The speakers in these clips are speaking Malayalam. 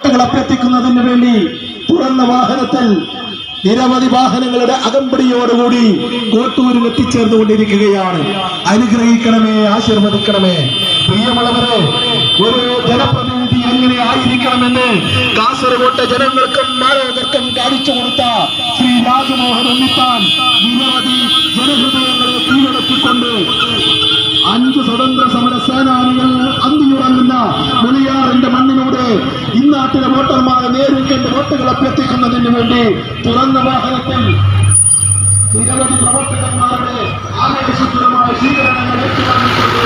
വോട്ടുകൾ അഭ്യർത്ഥിക്കുന്നതിന് വേണ്ടി തുറന്ന വാഹനത്തിൽ നിരവധി വാഹനങ്ങളുടെ അകമ്പടിയോടുകൂടി കോട്ടൂരിൽ എത്തിച്ചേർന്നുകൊണ്ടിരിക്കുകയാണ്. അനുഗ്രഹിക്കണമേ, ആശീർവദിക്കണമേ. പ്രിയമുള്ളവരെ, ഒരു ജനപ്രതിനിധി എങ്ങനെ ആയിരിക്കണമെന്ന് കാസർഗോട്ടെ ജനങ്ങൾക്കും മാനവർക്കും കാണിച്ചു കൊടുത്ത ശ്രീ രാജ്മോഹൻ ഉണ്ണിത്താൻ നിരവധി ജനഹൃദയങ്ങളെ കീഴടക്കിക്കൊണ്ട് 5 സ്വതന്ത്ര സമര സേനാനികൾ അന്തിയുറങ്ങുന്ന മുളിയാറിന്റെ മണ്ണിലൂടെ ഇന്നാട്ടിലെ വോട്ടർമാരെ നേരിൽ കണ്ട് വോട്ടുകൾ അഭ്യർത്ഥിക്കുന്നതിന് വേണ്ടി തുറന്ന വാഹനത്തിൽ നിരവധി പ്രവർത്തകന്മാരുടെ ആവേശപരമായ സ്വീകരണങ്ങൾ ഏറ്റുവാങ്ങിക്കൊണ്ട്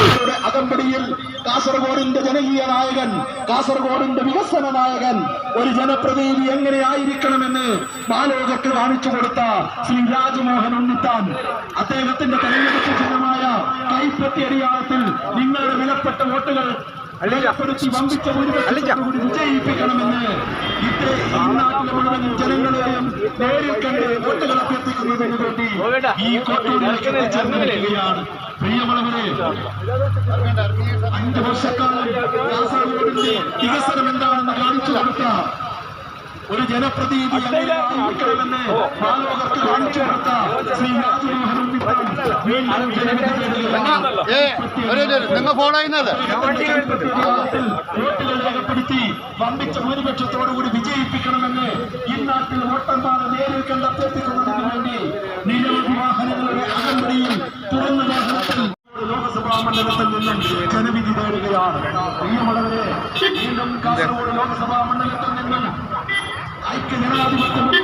അകമ്പടിയിൽ കാസർഗോഡിന്റെ ജനകീയ നായകൻ, കാസർഗോഡിന്റെ വികസന നായകൻ, ഒരു ജനപ്രതിനിധി എങ്ങനെ ആയിരിക്കണമെന്ന് മാലോകർക്ക് കാണിച്ചു കൊടുത്ത ശ്രീ രാജ്മോഹൻ ഉണ്ണിത്താൻ അദ്ദേഹത്തിന്റെ തെരഞ്ഞെടുപ്പ് ചിഹ്നമായ കൈപ്പത്തി അടിയാളത്തിൽ നിങ്ങളുടെ വിലപ്പെട്ട വോട്ടുകൾ രേഖപ്പെടുത്തി വമ്പിച്ച ഭൂരിപക്ഷത്തോടുകൂടി വിജയിപ്പിക്കണമെന്ന് നാട്ടിലെ മുഴുവൻ ജനങ്ങളെയും നേരിൽ കണ്ട് വോട്ടുകൾ അഭ്യർത്ഥിക്കുന്നതിന് വേണ്ടി ഈ കോട്ടൂരിലേക്ക് എത്തിച്ചേർന്നിരിക്കുകയാണ്. പ്രിയമുള്ളവരെ, 5 വർഷക്കാലം കാസർഗോഡിന്റെ വികസനം എന്താണെന്ന് കാണിച്ചു കൊടുത്ത ഒരു ജനപ്രതിനിധി എങ്ങനെയായിരിക്കണമെന്ന് മാലോകർക്ക് കാണിച്ചു കൊടുത്ത ശ്രീ രാജ്മോഹൻ ഉണ്ണിത്താൻ വോട്ടുകൾ രേഖപ്പെടുത്തി വമ്പിച്ച ഭൂരിപക്ഷത്തോടുകൂടി വിജയിപ്പിക്കണമെന്ന് ഇന്നാട്ടിൽ വോട്ടർമാരെ നേരിൽ കണ്ട് അഭ്യർത്ഥിക്കുന്നതിന് വേണ്ടി നിരവധി വാഹനങ്ങളുടെ അകമ്പടിയിൽ തുറന്ന വാഹനത്തിൽ ലോക്സഭാ മണ്ഡലത്തിൽ നിന്നും ജനവിധി തേടുകയാണ്. പ്രിയമുള്ളവരെ, വീണ്ടും കാസർഗോഡ് ലോക്സഭാ മണ്ഡലത്തിൽ നിന്നും ഐക്യജനാധിപത്യമായി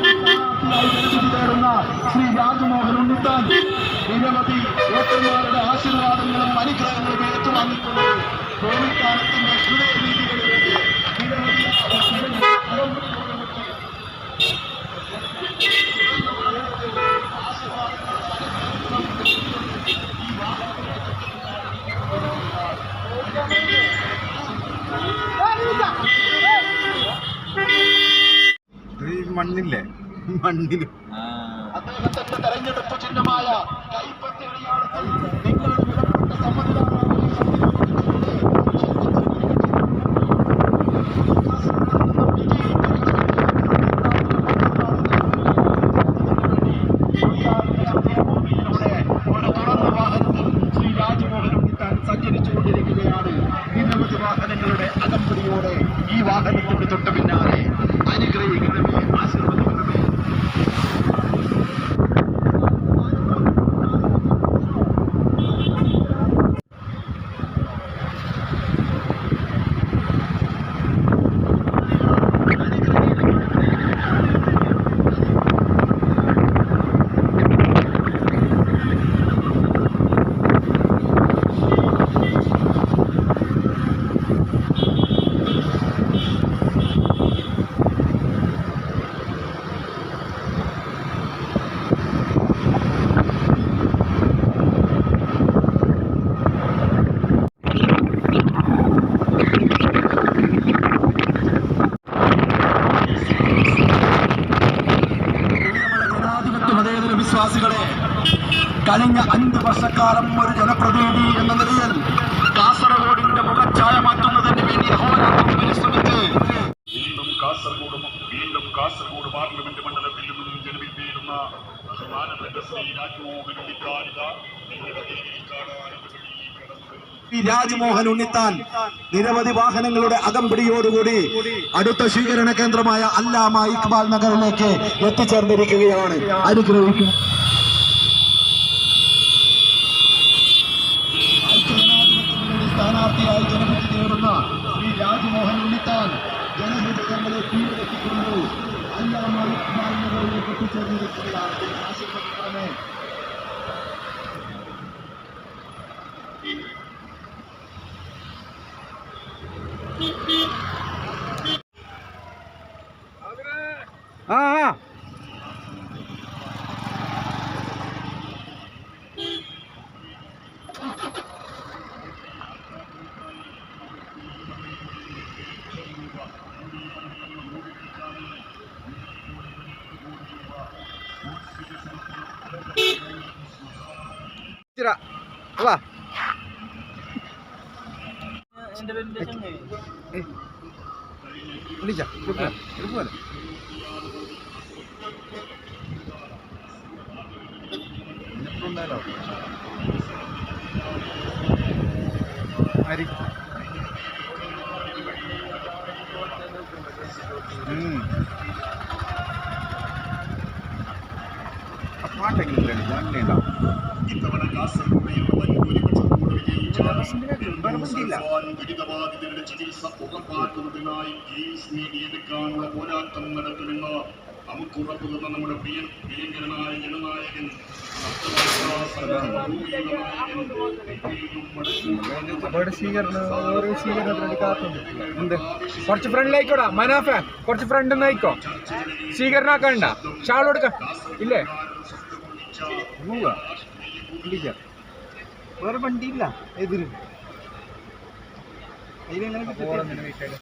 ജനവിധി തേടുന്ന ശ്രീ രാജ്മോഹൻ ഉണ്ണിത്താൻ നിരവധി വോട്ടർമാരുടെ ആശീർവാദങ്ങളും അനുഗ്രഹങ്ങളും ഏറ്റുവാങ്ങിക്കൊണ്ട് കോവിഡ് കാലത്തിന്റെ ഹൃദയരീതികളിൽ മണ്ണിന് അദ്ദേഹത്തിന്റെ തെരഞ്ഞെടുപ്പ് ചിഹ്നമായ കൈപ്പത്തി അടിയാളത്തിൽ നിങ്ങളുടെ വിലപ്പെട്ട സമ്മതിദാനം ഒരു തുറന്ന വാഹനത്തിൽ ശ്രീ രാജ്മോഹൻ ഉണ്ണിത്താൻ സഞ്ചരിച്ചുകൊണ്ടിരിക്കുകയാണ്. നിരവധി വാഹനങ്ങളുടെ അകമ്പടിയോടെ ഈ വാഹനത്തിന്റെ തൊട്ട് പിന്നാലെ അനുഗ്രഹിക്കണമേ, ആശീർവദിക്കണമേ. വിശ്വാസികളെ, കഴിഞ്ഞ 5 വർഷക്കാലം ഒരു ജനപ്രതിനിധി എന്ന നിലയിൽ കാസർഗോഡിന്റെ മുഖച്ഛായ മാറ്റുന്നതിന് വേണ്ടി അഹോരാത്രം പരിശ്രമിച്ച് വീണ്ടും കാസർഗോഡ് പാർലമെന്റ് മണ്ഡലത്തിൽ നിന്നും ജനവിധി തേടുന്ന ശ്രീ രാജ്മോഹൻ ഉണ്ണിത്താൻ നിരവധി വാഹനങ്ങളുടെ അകമ്പടിയോടുകൂടി അടുത്ത സ്വീകരണ കേന്ദ്രമായ അല്ലാമ ഇക്ബാൽ നഗറിലേക്ക് എത്തിച്ചേർന്നിരിക്കുകയാണ്. അനുഗ്രഹിക്കും. സ്ഥാനാർത്ഥിയായി ജനവിധി തേടുന്ന ശ്രീ രാജ്മോഹൻ ഉണ്ണിത്താൻ ജനഹൃദയങ്ങളെ കീഴടക്കിക്കൊണ്ട് അല്ലാമ ഇക്ബാൽ നഗറിലേക്ക് എത്തിച്ചേർന്നിരിക്കുകയാണ്. ആശീർവദിക്കണമേ. വാ വിളിച്ചാ എടുപ്പോലെ ഉണ്ടായാലോ അരി ആ പാട്ടെങ്കിലും ഉണ്ടാവും ഇത്തവണ കാസർഗോഡ് വൻ ഭൂരിപക്ഷത്തോടെ വിജയിച്ച ദുരിതബാധിതരുടെ ചികിത്സ ഉറപ്പാക്കുന്നതിനായി കേസ് നേടിയെടുക്കാനുള്ള പോരാട്ടം നടത്തുമെന്ന് നമുക്ക് ഉറപ്പുതന്ന നമ്മുടെ പ്രിയങ്കരനായ ജനനായകൻ എന്ത് കുറച്ച് ഫ്രണ്ടിലേക്കോടാ മനാഫ കുറച്ച് ഫ്രണ്ട് ആയിക്കോ സ്വീകരണാക്കണ്ട ഷാൾ കൊടുക്ക ഇല്ലേ വേറെ വണ്ടിയില്ല എതിര് അതിലെങ്ങനെ